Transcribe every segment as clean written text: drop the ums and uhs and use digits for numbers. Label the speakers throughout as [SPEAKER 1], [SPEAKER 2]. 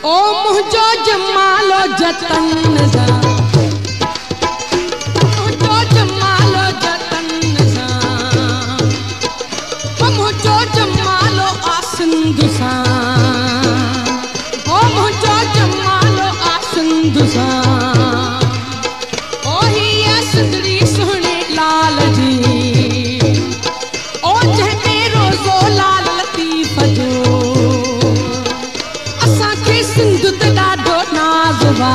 [SPEAKER 1] ओ मुझो जमालो जतन सा मुझो जमालो जतन सा ओ मुझो जमालो आसिंदु सा ओ मुझो जमालो आसिंदु सा ओ ही सिंदड़ी सुहणे लाल जी ओ जंहिंमें रोज़ो लाल लतीफ़ जो सिंध ते ॾाढो नाज़ वा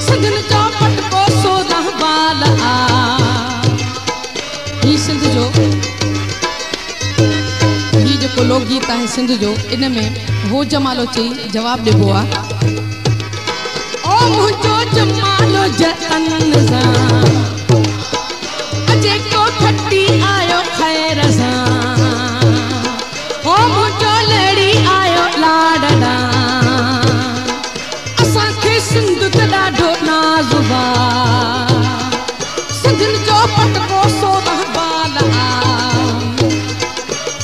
[SPEAKER 1] सिंधन जो पटको 16 बाल आ ही सिंध जो ही जेको लोकगीत आहे सिंध जो इन में हो जमालो चई जवाब ॾिबो आहे ओ मुंहिंजो जमालो जतन सां जेको खटी आयो ख़ैर सां ओ मुंहिंजो लड़ी आयो लाडा असांखे सिंध ते ॾाढो नाज़ वा सिंधन जो पटको 16 बाल आ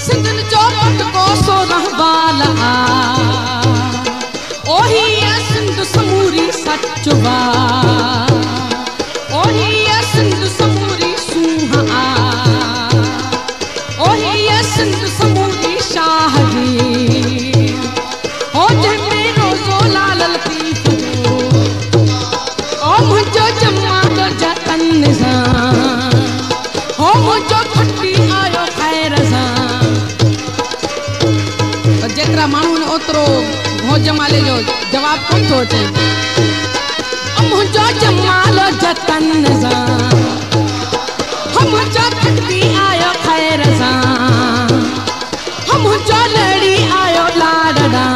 [SPEAKER 1] सिंधन जो पटको 16 बाल आ ओही सिंध समूरी सच वा ओही सिंध समूरी सूह आ ओही सिंध समूरी शाह जी जेतिरा माण्हू ओतिरो हो जमाले जो जवाब कोन थो अचे मुंहिंजो जमालो जतन सां मुंहिंजो खटी आयो ख़ैर सां मुंहिंजो लड़ी आयो लाडा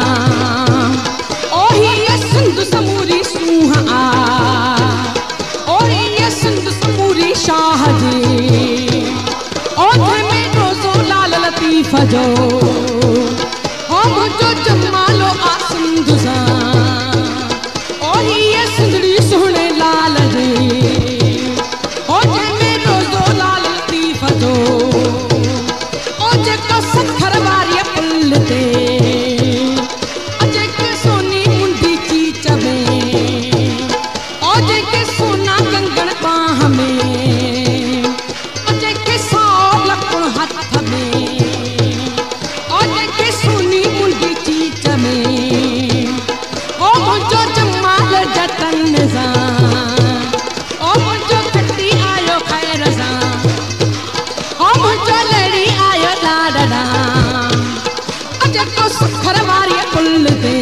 [SPEAKER 1] ओही सिंध समूरी सूह आ ओही सिंध समूरी शाह जी ओठे में रोज़ो लाल लतीफ़ जो मुझो जमालो आसिंदु सां ओही सिंधड़ी सुहणे लाल जी ओ जंहिंमें रोज़ो लाल लतीफ़ जो ओ जेको सखर वारीअ पुल ते जेके सोनी मुंडी चीच में ओ जेके सोना कंगण बाह में ओ जेके 100 लकुण हथ में ओ जेके सोनी मुंडी चीच में ओ मुंहिंजो जमाल जतन सां ओ मुंहिंजो खटी आयो ख़ैर सां ओ मुंहिंजो लड़ी आयो लाडा जेको सखर वारीअ पुल ते